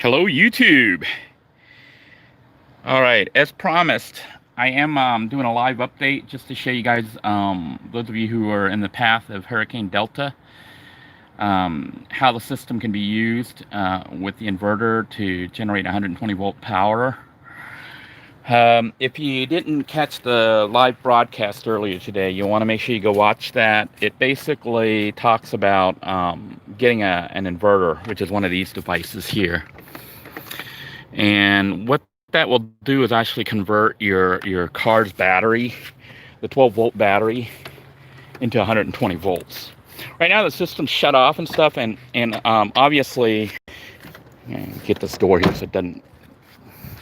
Hello, YouTube. All right, as promised, I am doing a live update just to show you guys, those of you who are in the path of Hurricane Delta, how the system can be used with the inverter to generate 120 volt power. If you didn't catch the live broadcast earlier today, you'll want to make sure you go watch that. It basically talks about getting an inverter, which is one of these devices here. And what that will do is actually convert your car's battery, the 12 volt battery, into 120 volts. Right now the system's shut off and stuff, and obviously, get this door here so it doesn't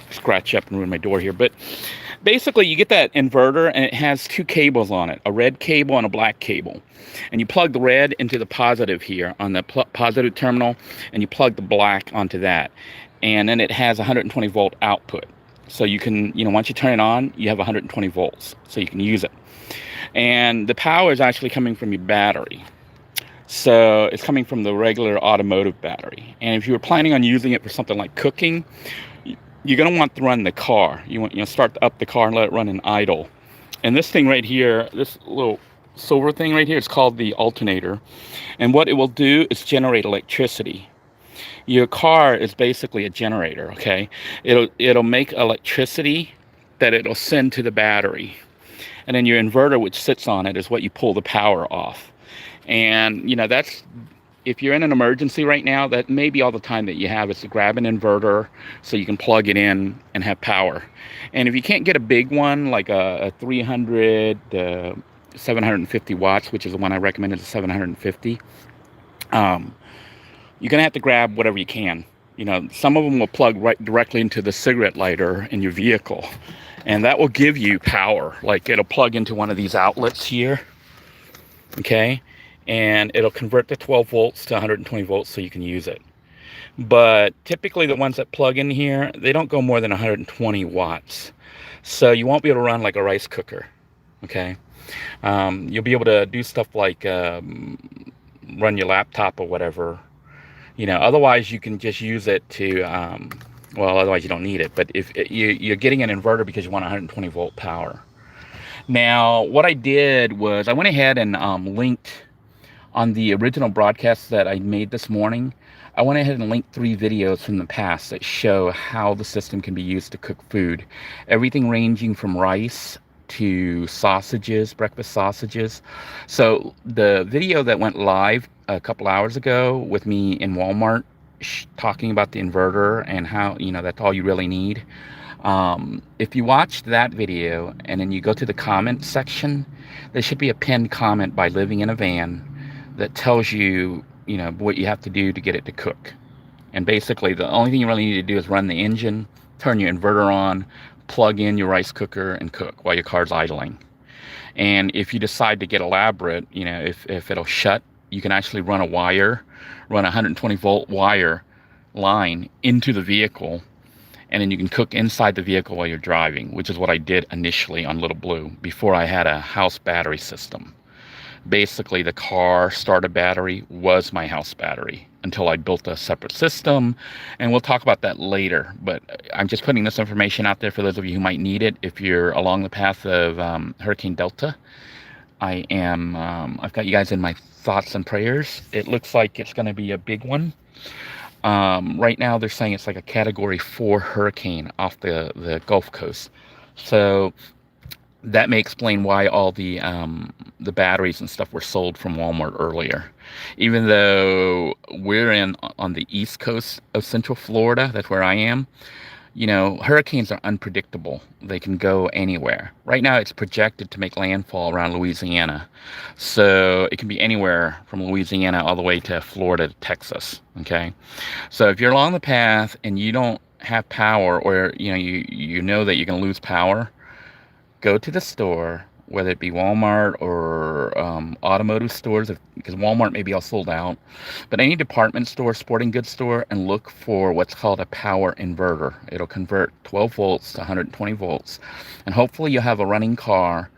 scratch up and ruin my door here. But basically, you get that inverter and it has two cables on it, a red cable and a black cable. And you plug the red into the positive here on the positive terminal, and you plug the black onto that. And then it has 120 volt output. So you can, once you turn it on, you have 120 volts, so you can use it. And the power is actually coming from your battery. So it's coming from the regular automotive battery. And if you were planning on using it for something like cooking, you're going to want to run the car. You want, start up the car and let it run in idle. And this thing right here, this little silver thing right here, is called the alternator. And what it will do is generate electricity. Your car is basically a generator, okay? It'll make electricity that it'll send to the battery. And then your inverter, which sits on it, is what you pull the power off. And, that's, if you're in an emergency right now, that may be all the time that you have is to grab an inverter so you can plug it in and have power. And if you can't get a big one, like a 300, 750 watts, which is the one I recommended, is 750, you're going to have to grab whatever you can. Some of them will plug right directly into the cigarette lighter in your vehicle, and that will give you power. Like, it'll plug into one of these outlets here, okay? And it'll convert the 12 volts to 120 volts so you can use it. But typically the ones that plug in here, they don't go more than 120 watts. So you won't be able to run like a rice cooker, okay? You'll be able to do stuff like run your laptop or whatever. Otherwise you can just use it to, otherwise you don't need it. But if you're getting an inverter because you want 120 volt power. Now, what I did was I went ahead and linked on the original broadcast that I made this morning. I went ahead and linked 3 videos from the past that show how the system can be used to cook food. Everything ranging from rice to sausages, breakfast sausages. So the video that went live a couple hours ago with me in Walmart talking about the inverter and how, that's all you really need. If you watch that video and then you go to the comment section, there should be a pinned comment by Living in a Van that tells you, what you have to do to get it to cook. And basically the only thing you really need to do is run the engine, turn your inverter on, plug in your rice cooker, and cook while your car's idling. And if you decide to get elaborate, if it'll shut, you can actually run a 120 volt wire line into the vehicle, and then you can cook inside the vehicle while you're driving, which is what I did initially on Little Blue before I had a house battery system. Basically, the car starter battery was my house battery until I built a separate system, and we'll talk about that later. But I'm just putting this information out there for those of you who might need it if you're along the path of Hurricane Delta. I've got you guys in my thoughts and prayers. It looks like it's going to be a big one. Right now they're saying it's like a category 4 hurricane off the Gulf Coast. So that may explain why all the batteries and stuff were sold from Walmart earlier. Even though we're on the east coast of Central Florida, that's where I am, hurricanes are unpredictable. They can go anywhere. Right now it's projected to make landfall around Louisiana. So it can be anywhere from Louisiana all the way to Florida to Texas, okay? So if you're along the path and you don't have power, or you know that you're going to lose power, go to the store, whether it be Walmart or automotive stores, because Walmart may be all sold out, but any department store, sporting goods store, and look for what's called a power inverter. It'll convert 12 volts to 120 volts, and hopefully you'll have a running car.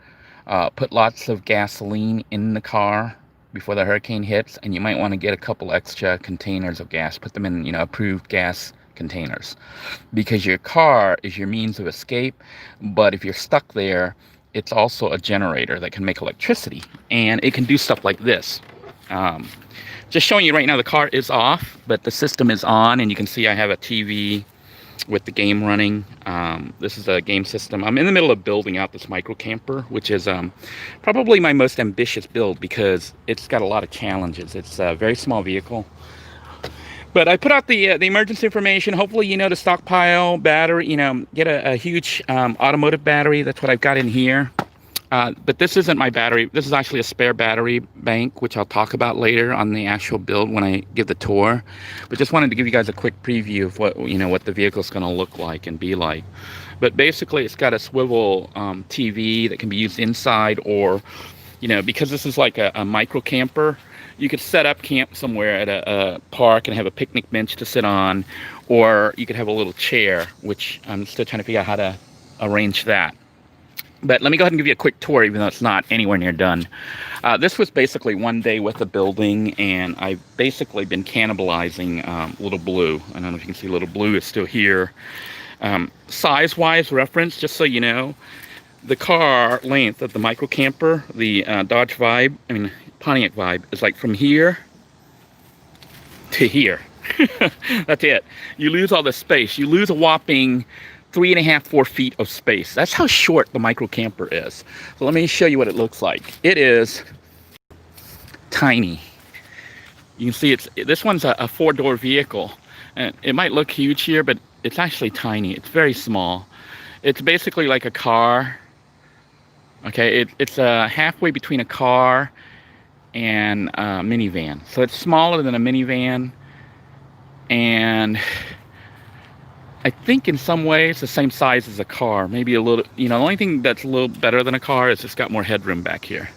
Put lots of gasoline in the car before the hurricane hits, and you might want to get a couple extra containers of gas. Put them in, approved gas containers, because your car is your means of escape. But if you're stuck there, it's also a generator that can make electricity, and it can do stuff like this. Um, just showing you right now, the car is off, but the system is on, and you can see I have a TV with the game running. This is a game system. I'm in the middle of building out this micro camper, which is probably my most ambitious build because it's got a lot of challenges. It's a very small vehicle. But I put out the emergency information. Hopefully, you know, to stockpile battery, you know, get a huge automotive battery. That's what I've got in here. But this isn't my battery. This is actually a spare battery bank, which I'll talk about later on the actual build when I give the tour. But just wanted to give you guys a quick preview of what, you know, what the vehicle's going to look like and be like. But basically, it's got a swivel TV that can be used inside, or, you know, because this is like a micro camper, you could set up camp somewhere at a park and have a picnic bench to sit on, or you could have a little chair, which I'm still trying to figure out how to arrange that. But let me go ahead and give you a quick tour, even though it's not anywhere near done. This was basically one day with the building, and I've basically been cannibalizing Little Blue. I don't know if you can see Little Blue is still here. Size-wise reference, just so you know, the car length of the micro camper, the Dodge Vibe, I mean Pontiac Vibe, is like from here to here. That's it. You lose all the space. You lose a whopping 3.5, 4 feet of space. That's how short the micro camper is. So let me show you what it looks like. It is tiny. You can see this one's a 4-door vehicle, and it might look huge here, but it's actually tiny. It's very small. It's basically like a car. Okay, it's halfway between a car and a minivan. So it's smaller than a minivan, and I think in some ways the same size as a car, maybe a little, you know, the only thing that's a little better than a car is it's got more headroom back here.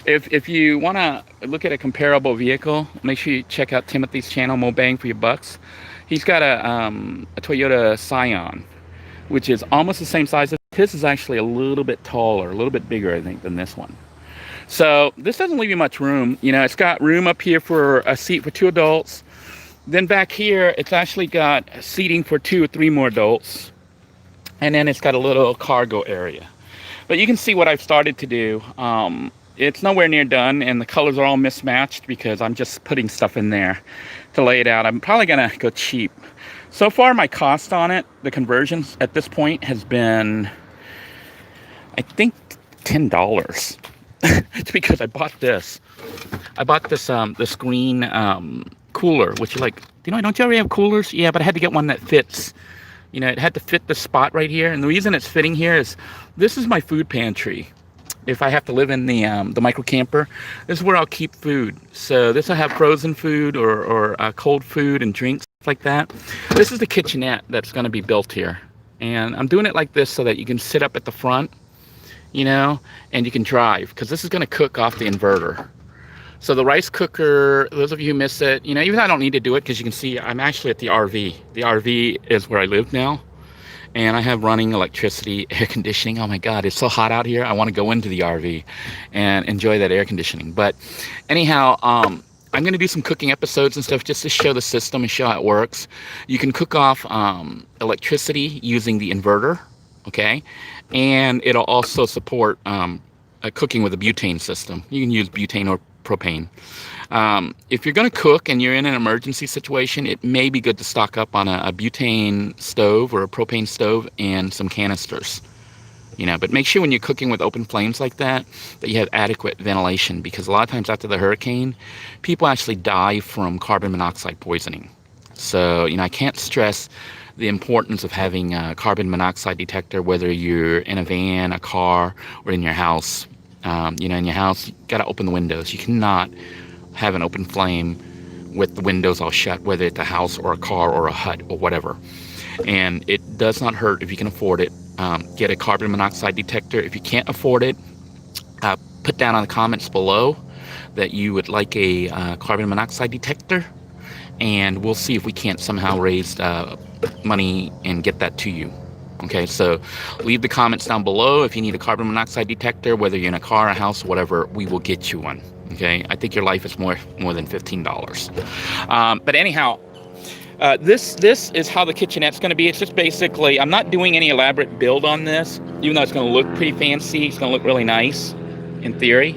If you want to look at a comparable vehicle, make sure you check out Timothy's channel, MoBang for your bucks. He's got a Toyota Scion, which is almost the same size. His is actually a little bit taller, a little bit bigger, I think, than this one. So this doesn't leave you much room. You know, it's got room up here for a seat for 2 adults. Then back here, it's actually got seating for 2 or 3 more adults. And then it's got a little cargo area. But you can see what I've started to do. It's nowhere near done, and the colors are all mismatched because I'm just putting stuff in there to lay it out. I'm probably going to go cheap. So far, my cost on it, the conversions at this point, has been, I think, $10. It's because I bought this. I bought this this green cooler, which, like, you know, don't you already have coolers? Yeah, but I had to get one that fits. You know, it had to fit the spot right here, and the reason it's fitting here is this is my food pantry. If I have to live in the micro camper, this is where I'll keep food. So this will have frozen food or cold food and drinks like that. This is the kitchenette that's going to be built here, and I'm doing it like this so that you can sit up at the front, you know, and you can drive, because this is going to cook off the inverter. So the rice cooker, those of you who miss it, you know, even though I don't need to do it, because you can see I'm actually at the RV. The RV is where I live now, and I have running electricity, air conditioning. Oh my God, it's so hot out here. I want to go into the RV and enjoy that air conditioning. But anyhow, I'm going to do some cooking episodes and stuff just to show the system and show how it works. You can cook off electricity using the inverter, okay? And it'll also support cooking with a butane system. You can use butane or propane. If you're going to cook and you're in an emergency situation, it may be good to stock up on a butane stove or a propane stove and some canisters. You know, but make sure when you're cooking with open flames like that, that you have adequate ventilation, because a lot of times after the hurricane, people actually die from carbon monoxide poisoning. So, you know, I can't stress the importance of having a carbon monoxide detector, whether you're in a van, a car, or in your house. You know, in your house, you got to open the windows. You cannot have an open flame with the windows all shut, whether it's a house or a car or a hut or whatever. And it does not hurt if you can afford it. Get a carbon monoxide detector. If you can't afford it, put down in the comments below that you would like a carbon monoxide detector, and we'll see if we can't somehow raise money and get that to you. Okay, so leave the comments down below if you need a carbon monoxide detector, whether you're in a car, a house, whatever, we will get you one. Okay, I think your life is more than $15. But anyhow, This is how the kitchenette's going to be. It's just basically, I'm not doing any elaborate build on this, even though it's going to look pretty fancy. It's going to look really nice, in theory.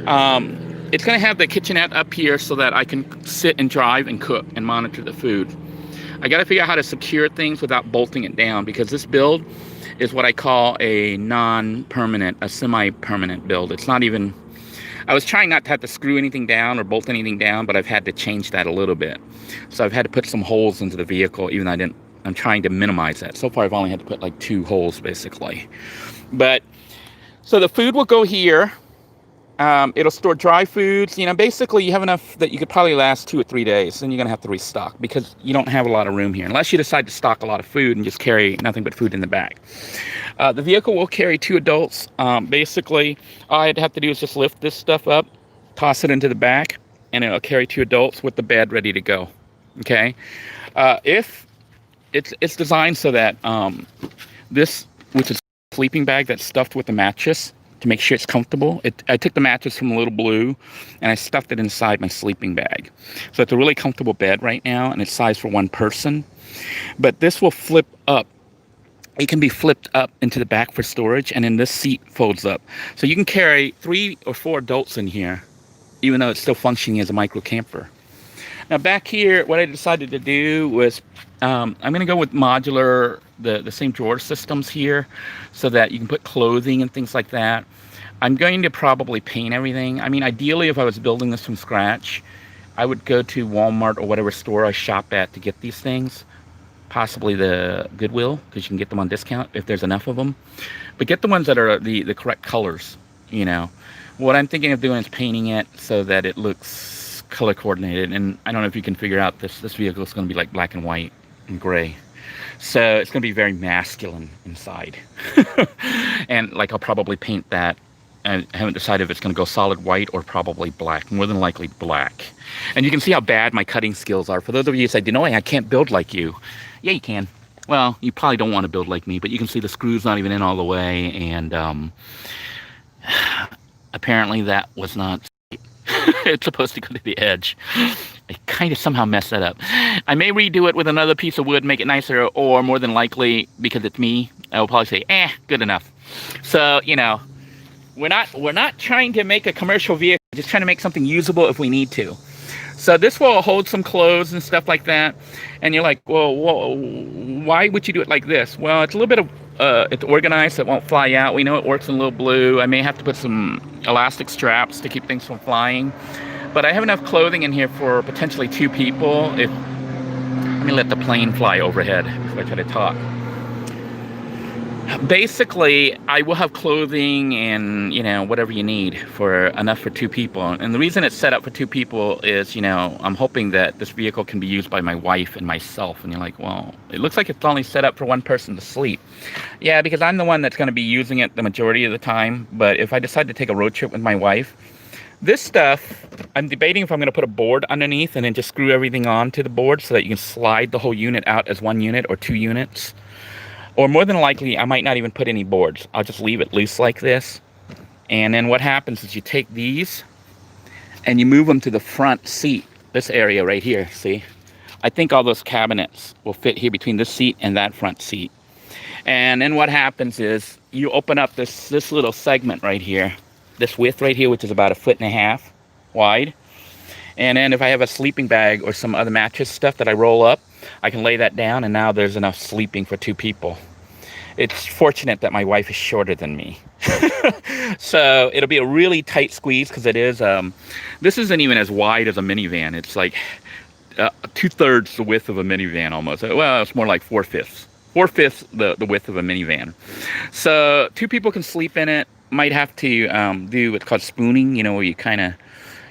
It's going to have the kitchenette up here so that I can sit and drive and cook and monitor the food. I got to figure out how to secure things without bolting it down, because this build is what I call a non-permanent, a semi-permanent build. It's not even, I was trying not to have to screw anything down or bolt anything down, but I've had to change that a little bit. So I've had to put some holes into the vehicle, even though I'm trying to minimize that. So far I've only had to put like 2 holes basically. But, so the food will go here. It'll store dry foods. You know, basically you have enough that you could probably last 2 or 3 days. Then you're going to have to restock, because you don't have a lot of room here. Unless you decide to stock a lot of food and just carry nothing but food in the back. The vehicle will carry 2 adults. Basically, all I'd have to do is just lift this stuff up, toss it into the back, and it'll carry 2 adults with the bed ready to go. Okay? If it's designed so that this, which is a sleeping bag that's stuffed with a mattress, to make sure it's comfortable. I took the mattress from Little Blue and I stuffed it inside my sleeping bag. So it's a really comfortable bed right now, and it's sized for 1 person. But this will flip up. It can be flipped up into the back for storage, and then this seat folds up. So you can carry 3 or 4 adults in here, even though it's still functioning as a micro camper. Now back here, what I decided to do was, I'm going to go with modular, the same drawer systems here, so that you can put clothing and things like that. I'm going to probably paint everything. I mean, ideally, if I was building this from scratch, I would go to Walmart or whatever store I shop at to get these things. Possibly the Goodwill, because you can get them on discount if there's enough of them. But get the ones that are the correct colors, you know. What I'm thinking of doing is painting it so that it looks color coordinated. And I don't know if you can figure out, this vehicle is going to be like black and white and gray. So it's going to be very masculine inside. And like, I'll probably paint that. I haven't decided if it's going to go solid white or probably black. More than likely black. And you can see how bad my cutting skills are. For those of you who say, Denoy, I can't build like you. Yeah, you can. Well, you probably don't want to build like me, but you can see the screws not even in all the way. And apparently that was not it's supposed to go to the edge. I kind of somehow messed that up. I may redo it with another piece of wood, make it nicer, or more than likely, because it's me, I will probably say, good enough. So, you know, we're not trying to make a commercial vehicle, just trying to make something usable if we need to. So this will hold some clothes and stuff like that. And you're like, well, why would you do it like this? Well, it's a little bit of, it's organized so it won't fly out. We know it works in Little Blue. I may have to put some elastic straps to keep things from flying. But I have enough clothing in here for potentially 2 people. Let me let the plane fly overhead before I try to talk. Basically, I will have clothing and, you know, whatever you need for enough for 2 people. And the reason it's set up for 2 people is, you know, I'm hoping that this vehicle can be used by my wife and myself. And you're like, well, it looks like it's only set up for 1 person to sleep. Yeah, because I'm the one that's going to be using it the majority of the time. But if I decide to take a road trip with my wife, this stuff, I'm debating if I'm going to put a board underneath and then just screw everything on to the board so that you can slide the whole unit out as 1 unit or 2 units. Or more than likely, I might not even put any boards. I'll just leave it loose like this. And then what happens is you take these and you move them to the front seat. This area right here, see? I think all those cabinets will fit here between this seat and that front seat. And then what happens is you open up this little segment right here. This width right here, which is about 1.5 feet wide. And then if I have a sleeping bag or some other mattress stuff that I roll up, I can lay that down, and now there's enough sleeping for 2 people. It's fortunate that my wife is shorter than me. So it'll be a really tight squeeze, because it is, this isn't even as wide as a minivan. It's like 2/3 the width of a minivan almost. Well, it's more like 4/5. 4/5 the width of a minivan. So 2 people can sleep in it. Might have to do what's called spooning, you know, where you kind of,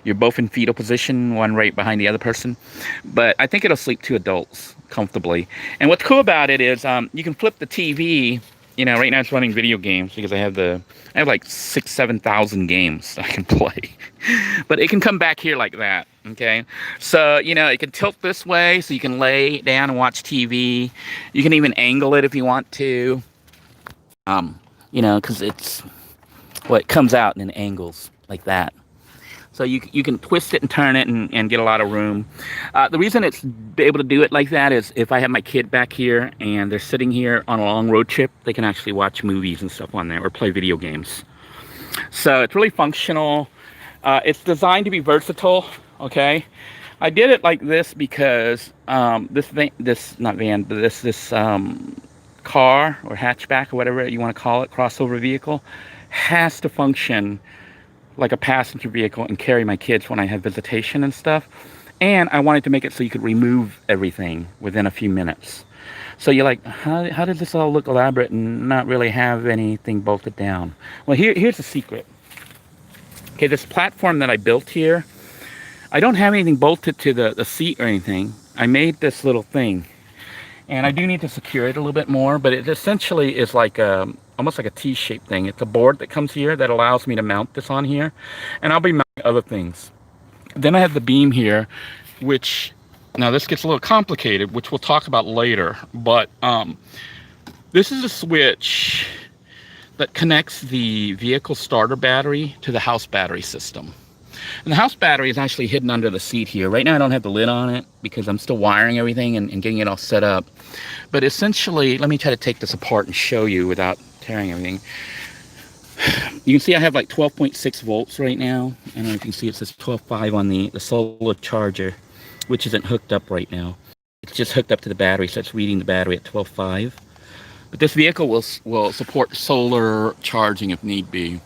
you're both in fetal position, one right behind the other person. But I think it'll sleep 2 adults comfortably. And what's cool about it is you can flip the TV. You know, right now it's running video games because I have like 6,000-7,000 games I can play. But it can come back here like that, okay? So, you know, it can tilt this way so you can lay down and watch TV. You can even angle it if you want to. You know, because it's, well, it comes out in angles like that. So So you can twist it and turn it and get a lot of room. The reason it's able to do it like that is if I have my kid back here and they're sitting here on a long road trip, they can actually watch movies and stuff on there or play video games. So it's really functional. It's designed to be versatile, okay? I did it like this because this car or hatchback or whatever you want to call it, crossover vehicle, has to function like a passenger vehicle and carry my kids when I have visitation and stuff. And I wanted to make it so you could remove everything within a few minutes. So you're like, how does this all look elaborate and not really have anything bolted down? Well, here's the secret. Okay, this platform that I built here, I don't have anything bolted to the seat or anything. I made this little thing. And I do need to secure it a little bit more, but it essentially is like almost like a T-shaped thing. It's a board that comes here that allows me to mount this on here. And I'll be mounting other things. Then I have the beam here, which, now this gets a little complicated, which we'll talk about later. But this is a switch that connects the vehicle starter battery to the house battery system. And the house battery is actually hidden under the seat here. Right now I don't have the lid on it because I'm still wiring everything and getting it all set up. But essentially, let me try to take this apart and show you without tearing everything. You can see I have like 12.6 volts right now. I don't know if you can see it says 12.5 on the solar charger, which isn't hooked up right now. It's just hooked up to the battery, so it's reading the battery at 12.5. But this vehicle will support solar charging if need be.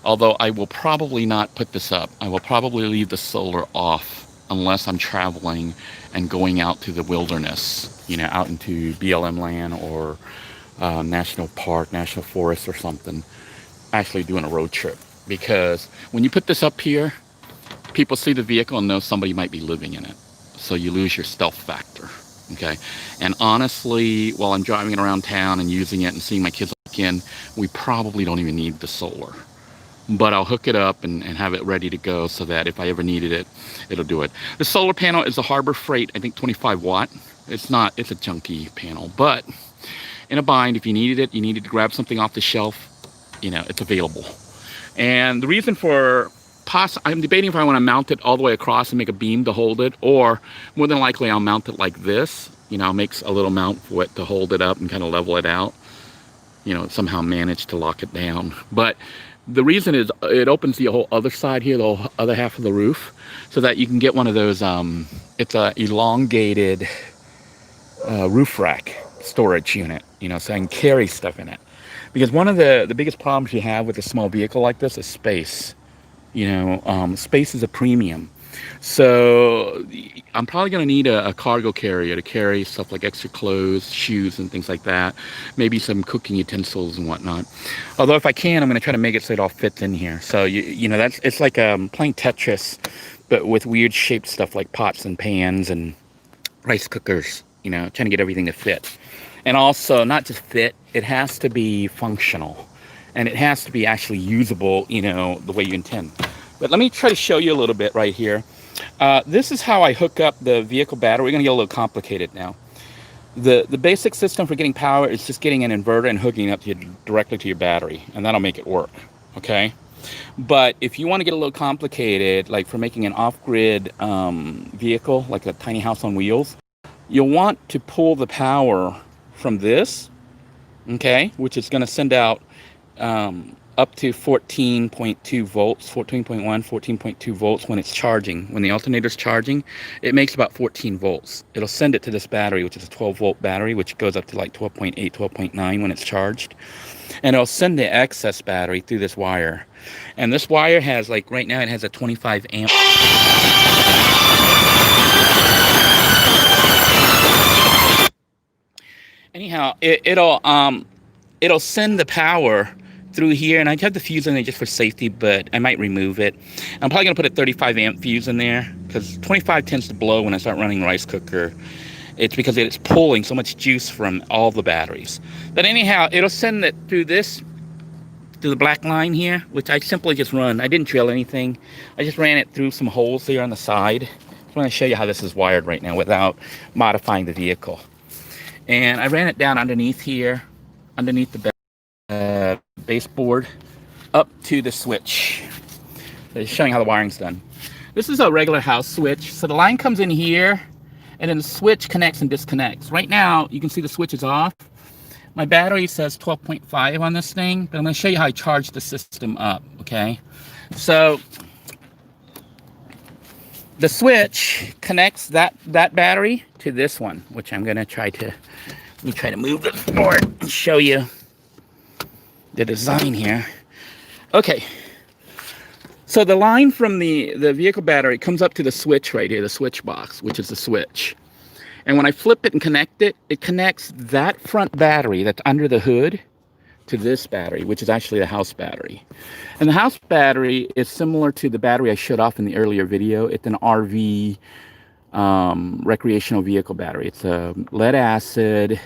Although I will probably not put this up. I will probably leave the solar off unless I'm traveling and going out to the wilderness, you know, out into BLM land or national park, national forest or something, actually doing a road trip. Because when you put this up here, people see the vehicle and know somebody might be living in it. So you lose your stealth factor, okay? And honestly, while I'm driving it around town and using it and seeing my kids again, we probably don't even need the solar. But I'll hook it up and have it ready to go so that if I ever needed it, it'll do it. The solar panel is a Harbor Freight, I think 25 watt. It's a junky panel, but in a bind, if you needed to grab something off the shelf, you know, it's available. And the reason for I'm debating if I want to mount it all the way across and make a beam to hold it, or more than likely I'll mount it like this. You know, I'll make a little mount for it to hold it up and kind of level it out. You know, somehow manage to lock it down. But the reason is it opens the whole other side here, the whole other half of the roof, so that you can get one of those, it's a elongated roof rack storage unit, you know, so I can carry stuff in it. Because one of the biggest problems you have with a small vehicle like this is space. You know, space is a premium. So I'm probably going to need a cargo carrier to carry stuff like extra clothes, shoes, and things like that. Maybe some cooking utensils and whatnot. Although if I can, I'm going to try to make it so it all fits in here. So, you know, it's like playing Tetris, but with weird shaped stuff like pots and pans and rice cookers, you know, trying to get everything to fit. And also, not just fit, it has to be functional. And it has to be actually usable, you know, the way you intend. But let me try to show you a little bit right here. This is how I hook up the vehicle battery. We're going to get a little complicated now. The basic system for getting power is just getting an inverter and hooking it up directly to your battery. And that'll make it work, okay? But if you want to get a little complicated, like for making an off-grid vehicle, like a tiny house on wheels, you'll want to pull the power from this, okay? Which is going to send out up to 14.2 volts, 14.1, 14.2 volts when it's charging. When the alternator's charging, it makes about 14 volts. It'll send it to this battery, which is a 12 volt battery, which goes up to like 12.8, 12.9 when it's charged. And it'll send the excess battery through this wire. And this wire has, like right now, it has a 25 amp. Anyhow, it'll send the power through here, and I have the fuse in there just for safety, but I might remove it. I'm probably gonna put a 35 amp fuse in there because 25 tends to blow when I start running rice cooker. It's because it's pulling so much juice from all the batteries. But anyhow, it'll send it through this, to the black line here, which I simply just run. I didn't drill anything. I just ran it through some holes there on the side. I just want to show you how this is wired right now without modifying the vehicle. And I ran it down underneath here, underneath the baseboard, up to the switch. So it's showing how the wiring's done. This is a regular house switch. So the line comes in here, and then the switch connects and disconnects. Right now, you can see the switch is off. My battery says 12.5 on this thing, but I'm going to show you how I charge the system up, okay? So the switch connects that battery to this one, which I'm going to try to, let me try to move the board and show you the design here. Okay, so the line from the vehicle battery comes up to the switch right here, the switch box, which is the switch. And when I flip it and connect it, it connects that front battery that's under the hood to this battery, which is actually the house battery. And the house battery is similar to the battery I showed off in the earlier video. It's an RV recreational vehicle battery. It's a lead acid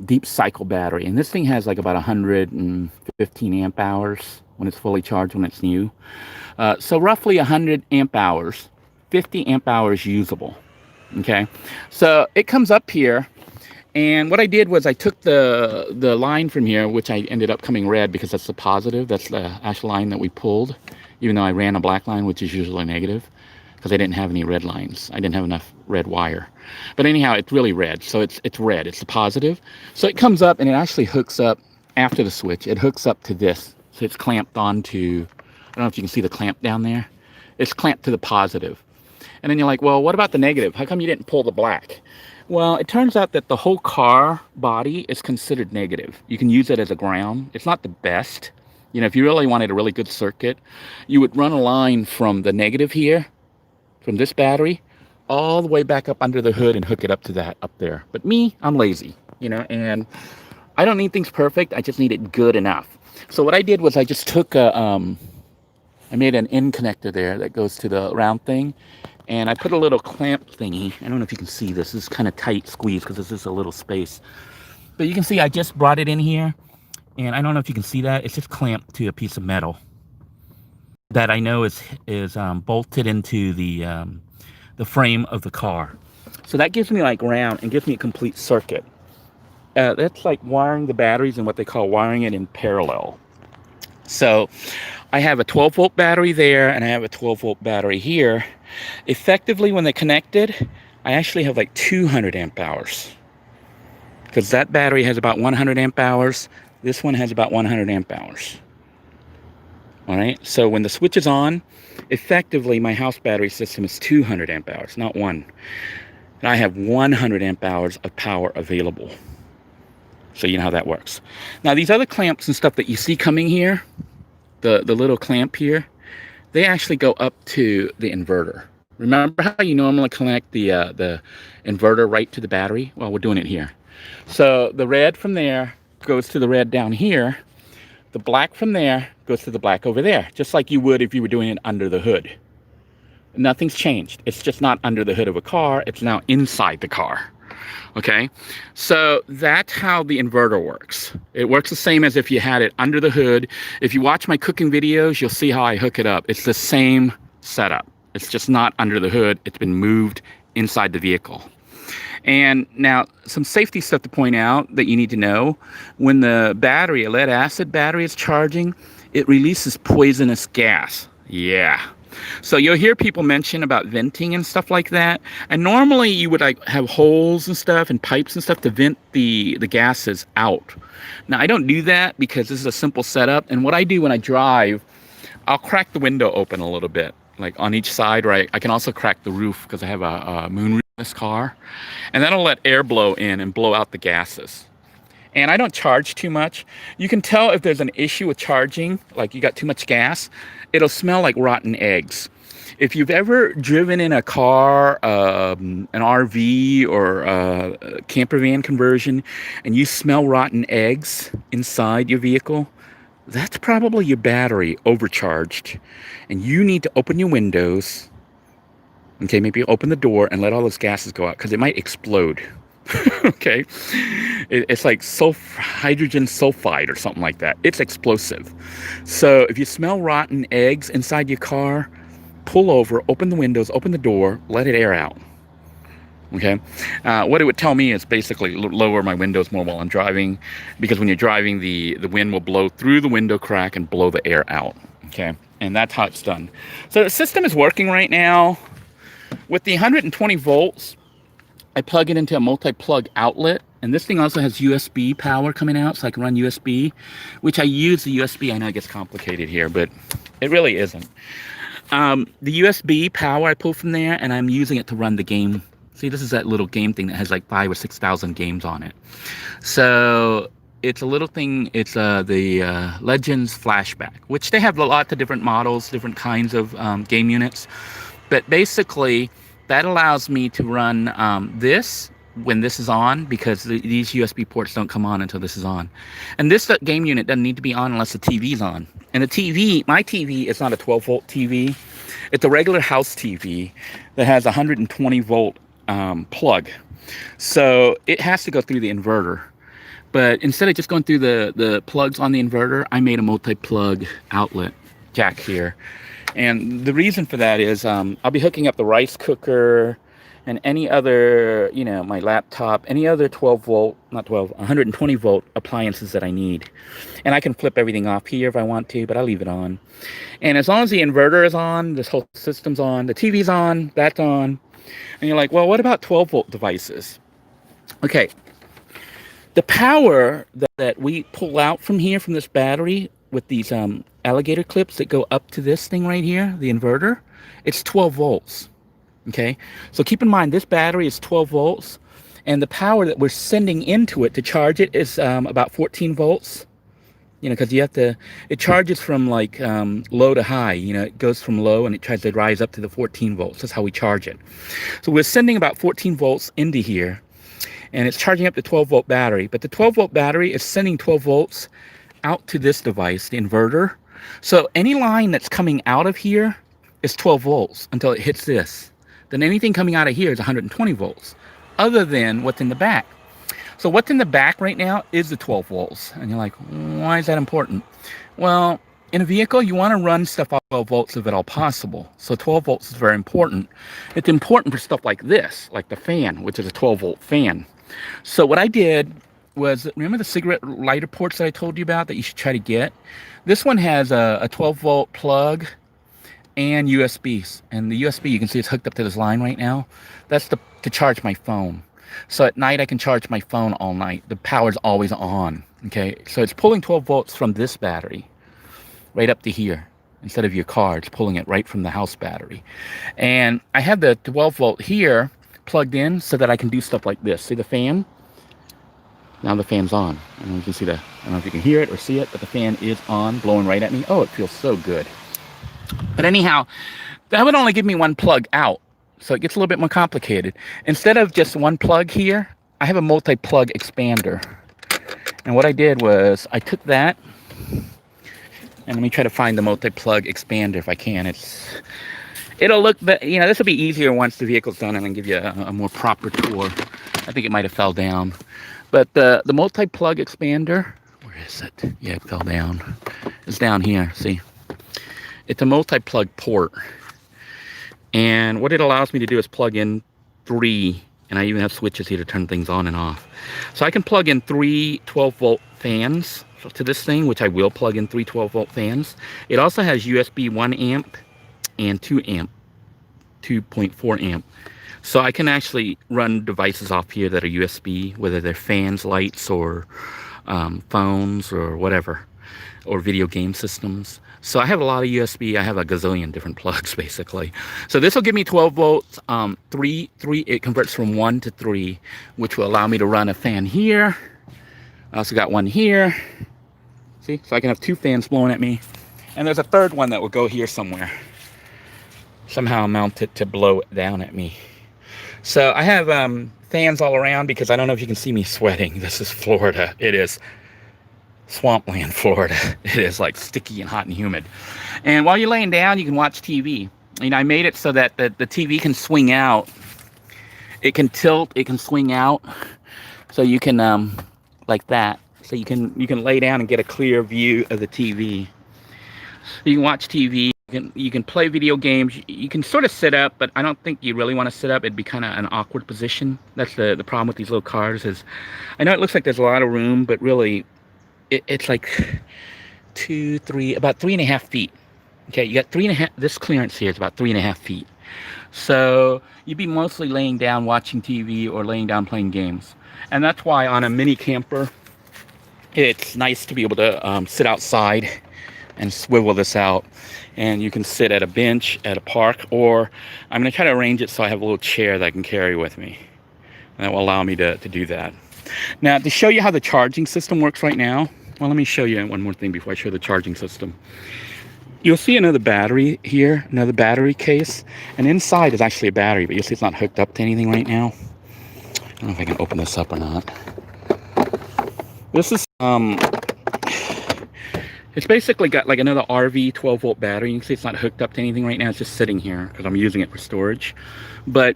deep cycle battery. And this thing has like about 115 amp hours when it's fully charged, when it's new. So roughly 100 amp hours, 50 amp hours usable. Okay, so it comes up here, and what I did was I took the line from here, which I ended up coming red because that's the positive. That's the actual line that we pulled, even though I ran a black line, which is usually negative, because I didn't have any red lines. I didn't have enough red wire. But anyhow, it's really red, so it's red. It's the positive. So it comes up, and it actually hooks up after the switch. It hooks up to this, so it's clamped onto, I don't know if you can see the clamp down there. It's clamped to the positive. And then you're like, well, what about the negative? How come you didn't pull the black? Well, it turns out that the whole car body is considered negative. You can use it as a ground. It's not the best. You know, if you really wanted a really good circuit, you would run a line from the negative here, from this battery, all the way back up under the hood and hook it up to that up there. But me, I'm lazy, you know, and I don't need things perfect. I just need it good enough. So what I did was I just took I made an end connector there that goes to the round thing. And I put a little clamp thingy. I don't know if you can see this. This is kind of tight squeeze because this is a little space. But you can see I just brought it in here. And I don't know if you can see that. It's just clamped to a piece of metal that I know is bolted into the frame of the car. So that gives me like ground and gives me a complete circuit. That's like wiring the batteries and what they call wiring it in parallel. So I have a 12-volt battery there, and I have a 12-volt battery here. Effectively, when they connected, I actually have like 200 amp hours. Because that battery has about 100 amp hours. This one has about 100 amp hours. All right, so when the switch is on, effectively my house battery system is 200 amp hours, not one. And I have 100 amp hours of power available. So you know how that works. Now these other clamps and stuff that you see coming here, the little clamp here, they actually go up to the inverter. Remember how you normally connect the inverter right to the battery? Well, we're doing it here. So the red from there goes to the red down here. The black from there goes to the black over there, just like you would if you were doing it under the hood. Nothing's changed. It's just not under the hood of a car. It's now inside the car. Okay, so that's how the inverter works. It works the same as if you had it under the hood. If you watch my cooking videos, you'll see how I hook it up. It's the same setup. It's just not under the hood. It's been moved inside the vehicle. And now some safety stuff to point out that you need to know. When the battery, a lead acid battery, is charging, it releases poisonous gas. Yeah. So you'll hear people mention about venting and stuff like that. And normally you would like have holes and stuff and pipes and stuff to vent the gases out. Now I don't do that because this is a simple setup. And what I do when I drive, I'll crack the window open a little bit, like on each side, right? I can also crack the roof because I have a moonroof in this car. And that'll let air blow in and blow out the gases. And I don't charge too much. You can tell if there's an issue with charging, like you got too much gas, it'll smell like rotten eggs. If you've ever driven in a car, an RV or a camper van conversion, and you smell rotten eggs inside your vehicle, that's probably your battery overcharged. And you need to open your windows, okay, maybe open the door and let all those gases go out because it might explode. Okay, it's like hydrogen sulfide or something like that. It's explosive. So if you smell rotten eggs inside your car, pull over, open the windows, open the door, let it air out. Okay, what it would tell me is basically lower my windows more while I'm driving, because when you're driving, the wind will blow through the window crack and blow the air out. Okay, And that's how it's done. So the system is working right now. With the 120 volts, I plug it into a multi-plug outlet. And this thing also has USB power coming out, so I can run USB, which I use the USB. I know it gets complicated here, but it really isn't. The USB power I pull from there, and I'm using it to run the game. See, this is that little game thing that has like 5,000 or 6,000 games on it. So it's a little thing. It's the Legends Flashback, which they have lots of different models, different kinds of game units. But basically, that allows me to run this when this is on, because these USB ports don't come on until this is on. And this game unit doesn't need to be on unless the TV's on. And the TV, my TV is not a 12-volt TV. It's a regular house TV that has a 120 volt plug. So it has to go through the inverter. But instead of just going through the plugs on the inverter, I made a multi-plug outlet jack here. And the reason for that is I'll be hooking up the rice cooker and any other, you know, my laptop, any other 120 volt appliances that I need. And I can flip everything off here if I want to, but I'll leave it on. And as long as the inverter is on, this whole system's on, the TV's on, that's on. And you're like, well, what about 12 volt devices? Okay. The power that we pull out from here, from this battery, with these alligator clips that go up to this thing right here, the inverter, it's 12 volts. Okay, so keep in mind this battery is 12 volts, and the power that we're sending into it to charge it is about 14 volts. You know, because you have to, it charges from like low to high. You know, it goes from low and it tries to rise up to the 14 volts. That's how we charge it. So we're sending about 14 volts into here, and it's charging up the 12 volt battery. But the 12 volt battery is sending 12 volts out to this device, the inverter. So any line that's coming out of here is 12 volts until it hits this. Then anything coming out of here is 120 volts, other than what's in the back. So what's in the back right now is the 12 volts. And you're like, why is that important? Well, in a vehicle, you want to run stuff off 12 volts if at all possible. So 12 volts is very important. It's important for stuff like this, like the fan, which is a 12 volt fan. So what I did was, remember the cigarette lighter ports that I told you about that you should try to get? This one has a 12 volt plug and USBs. And the USB, you can see it's hooked up to this line right now. That's to charge my phone. So at night, I can charge my phone all night. The power's always on, okay? So it's pulling 12 volts from this battery right up to here. Instead of your car, it's pulling it right from the house battery. And I have the 12 volt here plugged in so that I can do stuff like this. See the fan? Now the fan's on. I don't know if you can see I don't know if you can hear it or see it, but the fan is on, blowing right at me. Oh, it feels so good. But anyhow, that would only give me one plug out. So it gets a little bit more complicated. Instead of just one plug here, I have a multi-plug expander. And what I did was I took that, and let me try to find the multi-plug expander if I can. It'll look, you know, this will be easier once the vehicle's done and I can give you a more proper tour. I think it might have fell down. But the multi-plug expander, where is it? Yeah, it fell down. It's down here, see? It's a multi-plug port. And what it allows me to do is plug in 3, and I even have switches here to turn things on and off. So I can plug in 3 12-volt fans to this thing, which I will plug in 3 12-volt fans. It also has USB 1 amp and 2 amp, 2.4 amp. So I can actually run devices off here that are USB, whether they're fans, lights, or phones, or whatever, or video game systems. So I have a lot of USB. I have a gazillion different plugs, basically. So this will give me 12 volts. 3, it converts from 1 to 3, which will allow me to run a fan here. I also got one here. See, so I can have 2 fans blowing at me. And there's a third one that will go here somewhere. Somehow mount it to blow it down at me. So I have fans all around because I don't know if you can see me sweating. This is Florida. It is swampland, Florida. It is like sticky and hot and humid. And while you're laying down, you can watch TV. And I made it so that the TV can swing out. It can tilt. It can swing out. So you can like that. So you can lay down and get a clear view of the TV. You can watch TV. You can play video games. You can sort of sit up, but I don't think you really want to sit up. It'd be kind of an awkward position. That's the problem with these little cars. Is I know it looks like there's a lot of room, but really it's like about 3.5 feet. Okay, you got 3.5, this clearance here is about 3.5 feet. So you'd be mostly laying down watching TV or laying down playing games. And that's why on a mini camper, it's nice to be able to sit outside and swivel this out. And you can sit at a bench at a park, or I'm going to try to arrange it so I have a little chair that I can carry with me. And that will allow me to do that. Now, to show you how the charging system works right now, well, let me show you one more thing before I show the charging system. You'll see another battery here, another battery case, and inside is actually a battery, but you'll see it's not hooked up to anything right now. I don't know if I can open this up or not. This is, it's basically got like another RV 12-volt battery. You can see it's not hooked up to anything right now. It's just sitting here because I'm using it for storage. But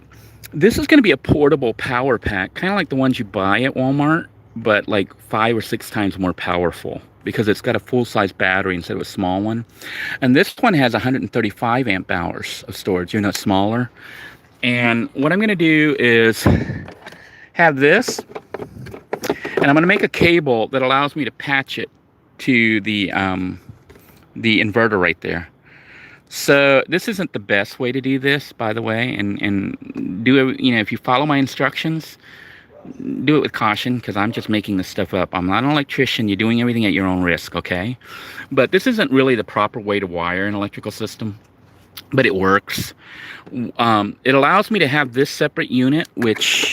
this is going to be a portable power pack, kind of like the ones you buy at Walmart, but like 5 or 6 times more powerful because it's got a full-size battery instead of a small one. And this one has 135 amp hours of storage, even though it's smaller. And what I'm going to do is have this, and I'm going to make a cable that allows me to patch it to the inverter right there. So this isn't the best way to do this, by the way, and do it, you know, if you follow my instructions, do it with caution, because I'm just making this stuff up. I'm not an electrician. You're doing everything at your own risk, okay? But this isn't really the proper way to wire an electrical system, but it works. It allows me to have this separate unit, which,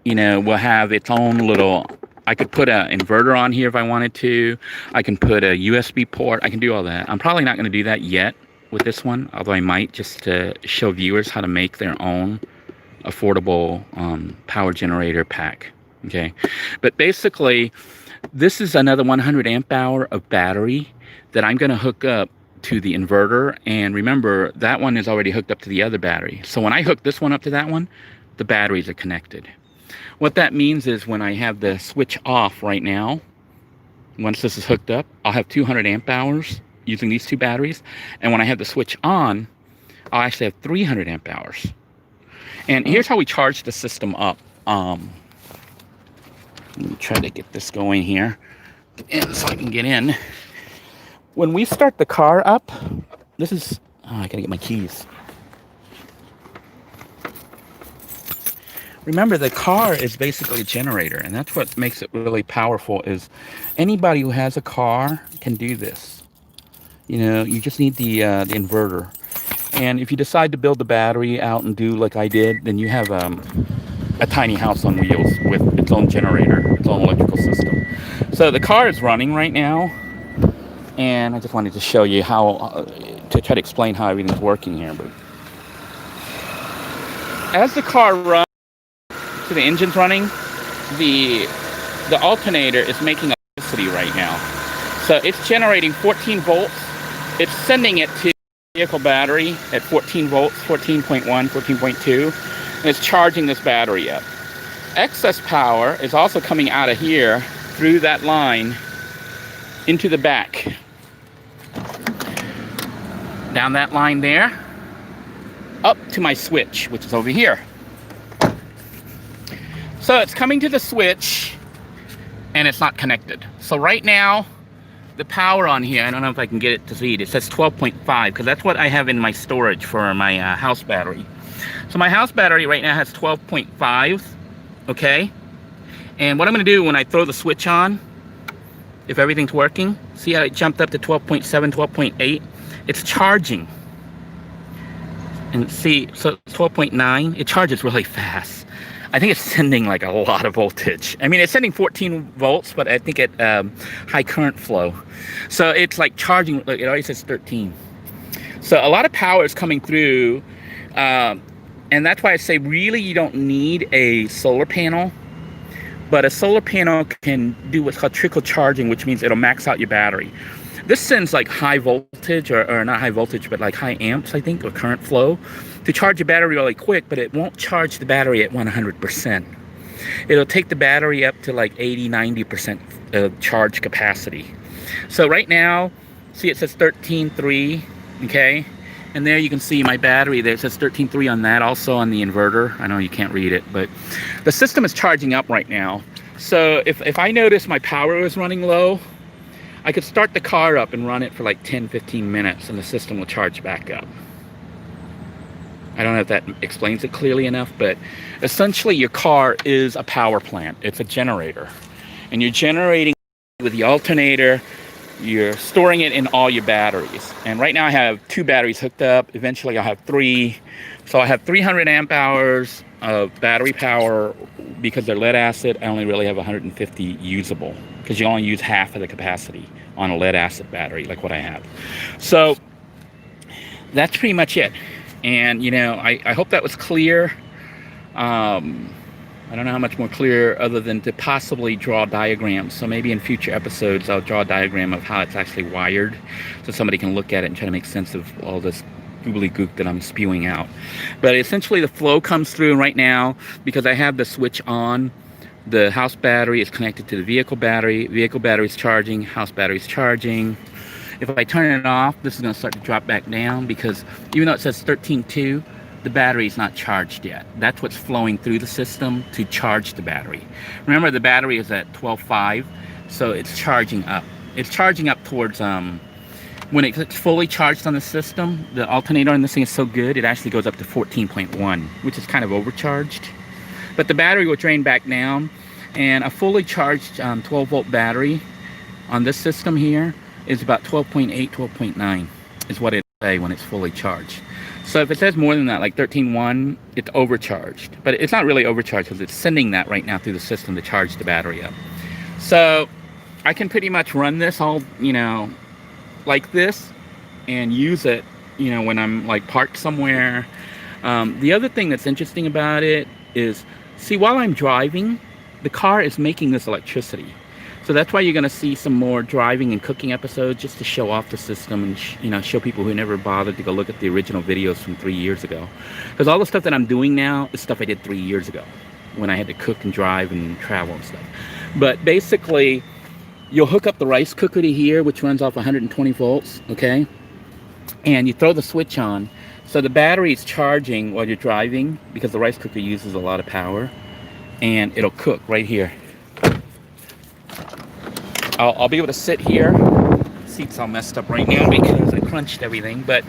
you know, will have its own little, I could put an inverter on here if I wanted to. I can put a USB port. I can do all that. I'm probably not going to do that yet with this one, although I might, just to show viewers how to make their own affordable power generator pack. Okay, but basically this is another 100 amp hour of battery that I'm going to hook up to the inverter. And remember, that one is already hooked up to the other battery. So when I hook this one up to that one, the batteries are connected. What that means is when I have the switch off right now, once this is hooked up, I'll have 200 amp hours using these 2 batteries. And when I have the switch on, I'll actually have 300 amp hours. And here's how we charge the system up. Let me try to get this going here, and so I can get in. When we start the car up, this is, oh, I gotta get my keys. Remember, the car is basically a generator, and that's what makes it really powerful. Is anybody who has a car can do this. You know, you just need the inverter. And if you decide to build the battery out and do like I did, then you have a tiny house on wheels with its own generator, its own electrical system. So the car is running right now, and I just wanted to show you how, to try to explain how everything's working here. But as the car runs, so the engine's running, the alternator is making electricity right now. So it's generating 14 volts. It's sending it to vehicle battery at 14 volts, 14.1, 14.2, and it's charging this battery up. Excess power is also coming out of here through that line into the back. Down that line there, up to my switch, which is over here. So it's coming to the switch, and it's not connected. So right now, the power on here, I don't know if I can get it to read, it says 12.5, because that's what I have in my storage for my house battery. So my house battery right now has 12.5, okay? And what I'm gonna do when I throw the switch on, if everything's working, see how it jumped up to 12.7, 12.8? It's charging. And see, so 12.9, it charges really fast. I think it's sending like a lot of voltage. I mean, it's sending 14 volts, but I think at high current flow. So it's like charging, look, it already says 13. So a lot of power is coming through. And that's why I say really you don't need a solar panel. But a solar panel can do what's called trickle charging, which means it'll max out your battery. This sends like high voltage, or not high voltage, but like high amps, I think, or current flow, to charge your battery really quick, but it won't charge the battery at 100%. It'll take the battery up to like 80, 90% charge capacity. So right now, see it says 13.3, okay? And there you can see my battery there. It says 13.3 on that, also on the inverter. I know you can't read it, but the system is charging up right now. So if I notice my power is running low, I could start the car up and run it for like 10-15 minutes and the system will charge back up. I don't know if that explains it clearly enough, but essentially your car is a power plant. It's a generator. And you're generating with the alternator, you're storing it in all your batteries. And right now I have 2 batteries hooked up. Eventually I'll have 3. So I have 300 amp hours of battery power. Because they're lead acid, I only really have 150 usable, because you only use half of the capacity on a lead acid battery like what I have. So that's pretty much it. And you know, I hope that was clear. I don't know how much more clear other than to possibly draw diagrams. So maybe in future episodes I'll draw a diagram of how it's actually wired, so somebody can look at it and try to make sense of all this gobbledygook that I'm spewing out. But essentially the flow comes through right now because I have the switch on. The house battery is connected to the vehicle battery. Vehicle battery is charging, house battery is charging. If I turn it off, this is going to start to drop back down, because even though it says 13.2, the battery is not charged yet. That's what's flowing through the system to charge the battery. Remember, the battery is at 12.5, so it's charging up. It's charging up towards when it's fully charged on the system. The alternator on this thing is so good, it actually goes up to 14.1, which is kind of overcharged. But the battery will drain back down, and a fully charged 12 volt battery on this system here is about 12.8, 12.9 is what it say when it's fully charged. So if it says more than that, like 13.1, it's overcharged. But it's not really overcharged because it's sending that right now through the system to charge the battery up. So I can pretty much run this all, you know, like this and use it, you know, when I'm like parked somewhere. The other thing that's interesting about it is, see, while I'm driving, the car is making this electricity. So that's why you're going to see some more driving and cooking episodes, just to show off the system and you know, show people who never bothered to go look at the original videos from 3 years ago. Because all the stuff that I'm doing now is stuff I did 3 years ago when I had to cook and drive and travel and stuff. But basically, you'll hook up the rice cooker to here, which runs off 120 volts, okay? And you throw the switch on. So the battery is charging while you're driving, because the rice cooker uses a lot of power. And it'll cook right here. I'll be able to sit here. Seat's all messed up right now because I crunched everything, but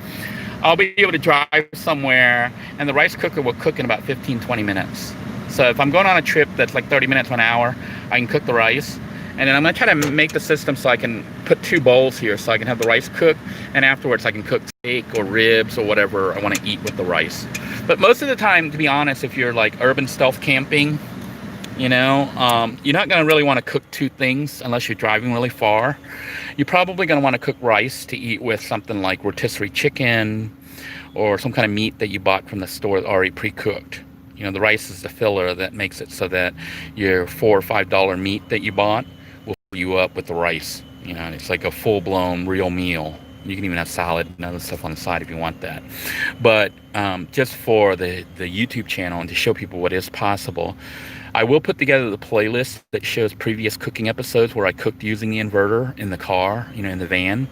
I'll be able to drive somewhere and the rice cooker will cook in about 15-20 minutes. So if I'm going on a trip that's like 30 minutes to an hour, I can cook the rice. And then I'm going to try to make the system so I can put 2 bowls here so I can have the rice cook, and afterwards I can cook steak or ribs or whatever I want to eat with the rice. But most of the time, to be honest, if you're like urban stealth camping, you know, you're not going to really want to cook 2 things unless you're driving really far. You're probably going to want to cook rice to eat with something like rotisserie chicken or some kind of meat that you bought from the store already pre-cooked. You know, the rice is the filler that makes it so that your $4 or $5 meat that you bought will fill you up with the rice. You know, it's like a full-blown real meal. You can even have salad and other stuff on the side if you want that. But just for the YouTube channel and to show people what is possible, I will put together the playlist that shows previous cooking episodes where I cooked using the inverter in the car, you know, in the van.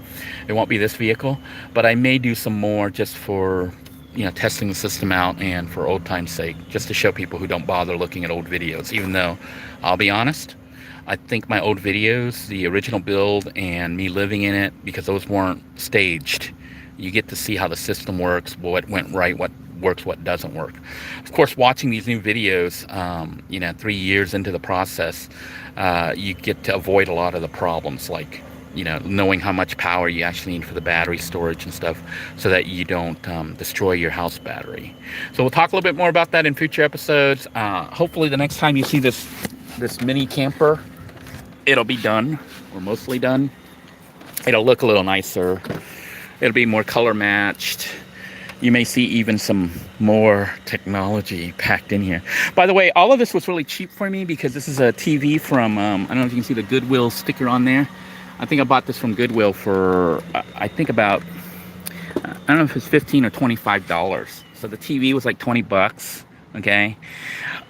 It won't be this vehicle, but I may do some more just for, you know, testing the system out and for old time's sake, just to show people who don't bother looking at old videos. Even though, I'll be honest, I think my old videos, the original build and me living in it, because those weren't staged, you get to see how the system works, what went right, what works, what doesn't work. Of course, watching these new videos, you know, 3 years into the process, you get to avoid a lot of the problems, like, you know, knowing how much power you actually need for the battery storage and stuff, so that you don't destroy your house battery. So we'll talk a little bit more about that in future episodes. Hopefully the next time you see this mini camper, it'll be done, or mostly done. It'll look a little nicer. It'll be more color matched. You may see even some more technology packed in here. By the way, all of this was really cheap for me because this is a TV from, I don't know if you can see the Goodwill sticker on there. I think I bought this from Goodwill for, I think about, I don't know if it's $15 or $25. So the TV was like 20 bucks, okay?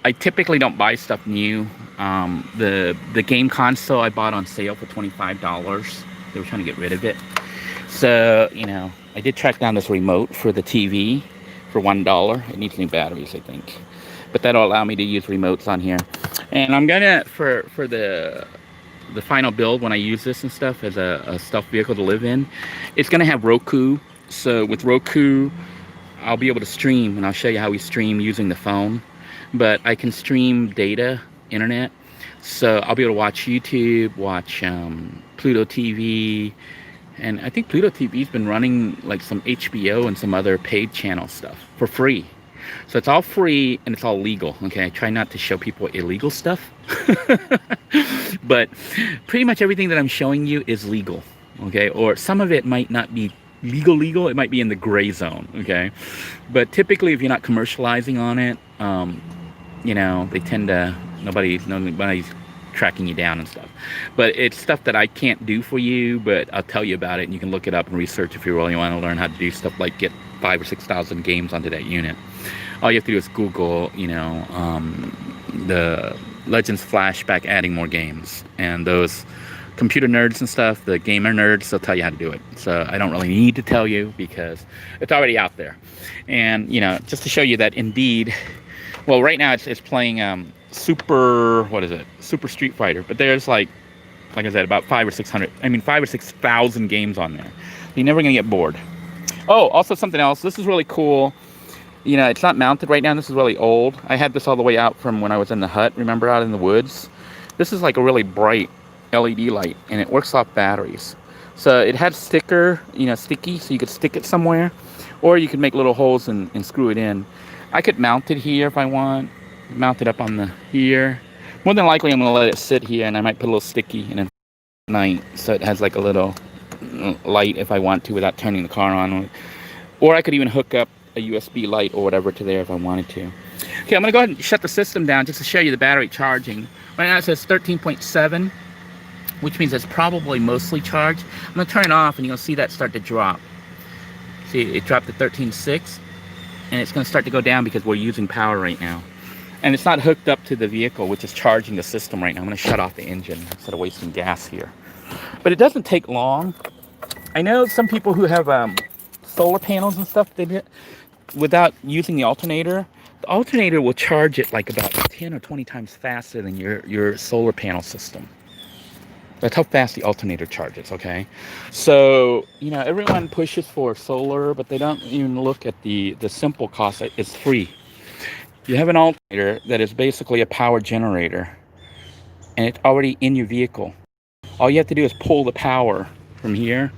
I typically don't buy stuff new. The game console I bought on sale for $25. They were trying to get rid of it. So, you know, I did track down this remote for the TV for $1. It needs new batteries, I think. But that'll allow me to use remotes on here. And I'm gonna, for the the final build, when I use this and stuff as a stealth vehicle to live in, it's going to have Roku. So with Roku, I'll be able to stream, and I'll show you how we stream using the phone. But I can stream data, internet, so I'll be able to watch YouTube, watch Pluto TV, and I think Pluto TV's been running like some HBO and some other paid channel stuff for free. So it's all free and it's all legal. Okay, I try not to show people illegal stuff, but pretty much everything that I'm showing you is legal. Okay, or some of it might not be legal, it might be in the gray zone. Okay, but typically if you're not commercializing on it, you know, they tend to, nobody's tracking you down and stuff. But it's stuff that I can't do for you, but I'll tell you about it, and you can look it up and research if you really want to learn how to do stuff like get 5,000 or 6,000 games onto that unit. All you have to do is Google, you know, the Legends Flashback adding more games, and those computer nerds and stuff, the gamer nerds, they'll tell you how to do it. So I don't really need to tell you because it's already out there. And, you know, just to show you that indeed, well, right now it's playing Super Street Fighter, but there's like I said, about 5,000 or 6,000 games on there. You're never gonna get bored. Oh, also something else, this is really cool. You know, it's not mounted right now, this is really old. I had this all the way out from when I was in the hut, remember, out in the woods. This is like a really bright LED light, and it works off batteries. So it had sticker, you know, sticky, so you could stick it somewhere, or you could make little holes and screw it in. I could mount it here if I want, mount it up on the here. More than likely I'm gonna let it sit here, and I might put a little sticky in at night so it has like a little light if I want to without turning the car on. Or I could even hook up a USB light or whatever to there if I wanted to. Okay, I'm gonna go ahead and shut the system down just to show you the battery charging. Right now it says 13.7, which means it's probably mostly charged. I'm gonna turn it off and you'll see that start to drop. See, it dropped to 13.6, and it's gonna start to go down because we're using power right now. And it's not hooked up to the vehicle, which is charging the system right now. I'm gonna shut off the engine instead of wasting gas here. But it doesn't take long. I know some people who have solar panels and stuff, they did without using the alternator. The alternator will charge it like about 10 or 20 times faster than your solar panel system. That's how fast the alternator charges, okay? So, you know, everyone pushes for solar, but they don't even look at the simple cost. It's free. You have an alternator that is basically a power generator, and it's already in your vehicle. All you have to do is pull the power from here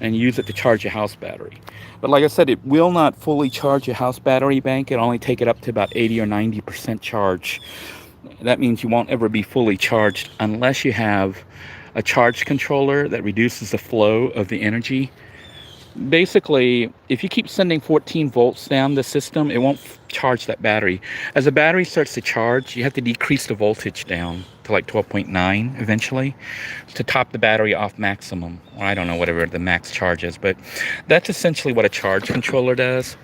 and use it to charge your house battery. But like I said, it will not fully charge your house battery bank. It'll only take it up to about 80 or 90% charge. That means you won't ever be fully charged unless you have a charge controller that reduces the flow of the energy. Basically, if you keep sending 14 volts down the system, it won't charge that battery. As the battery starts to charge, you have to decrease the voltage down to like 12.9 eventually to top the battery off maximum. Or I don't know, whatever the max charge is, but that's essentially what a charge controller does.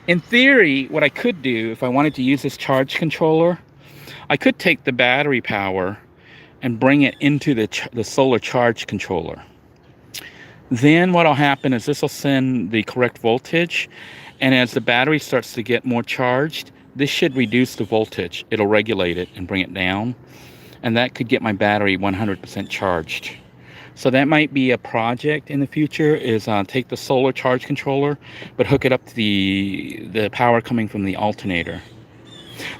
In theory, what I could do if I wanted to use this charge controller, I could take the battery power and bring it into the solar charge controller. Then what'll happen is this will send the correct voltage, and as the battery starts to get more charged, this should reduce the voltage. It'll regulate it and bring it down, and that could get my battery 100% charged. So that might be a project in the future, is take the solar charge controller, but hook it up to the power coming from the alternator.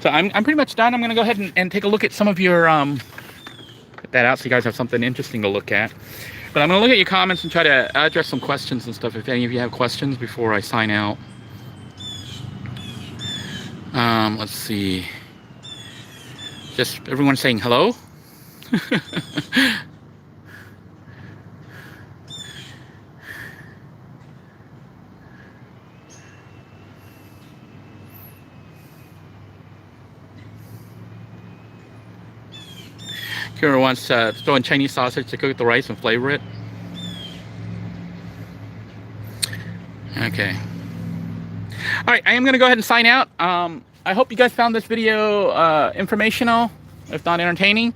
So I'm pretty much done. I'm gonna go ahead and take a look at some of your, get that out so you guys have something interesting to look at. But I'm gonna look at your comments and try to address some questions and stuff if any of you have questions before I sign out. Let's see. Just everyone saying hello. Kira wants to throw in Chinese sausage to cook the rice and flavor it. Okay. All right, I am going to go ahead and sign out. I hope you guys found this video informational, if not entertaining.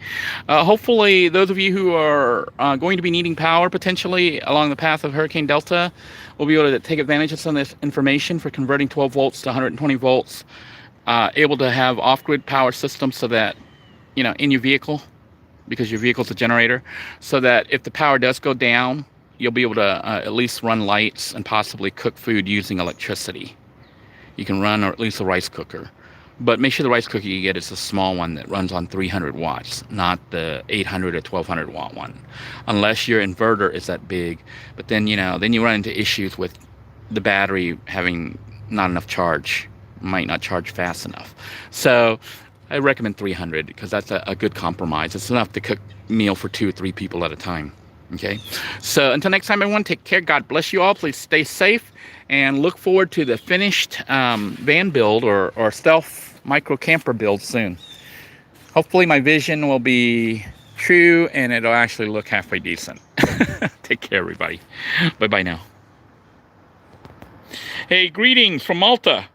Hopefully, those of you who are going to be needing power potentially along the path of Hurricane Delta will be able to take advantage of some of this information for converting 12 volts to 120 volts, able to have off-grid power systems so that, you know, in your vehicle, because your vehicle's a generator, so that if the power does go down, you'll be able to at least run lights and possibly cook food using electricity. You can run, or at least a rice cooker. But make sure the rice cooker you get is a small one that runs on 300 watts, not the 800 or 1200 watt one. Unless your inverter is that big. But then, then you run into issues with the battery having not enough charge. Might not charge fast enough. So I recommend 300 because that's a good compromise. It's enough to cook a meal for 2 or 3 people at a time. Okay, so until next time, everyone, take care. God bless you all. Please stay safe and look forward to the finished van build or stealth micro camper build soon. Hopefully my vision will be true and it'll actually look halfway decent. Take care, everybody. Bye-bye now. Hey, greetings from Malta.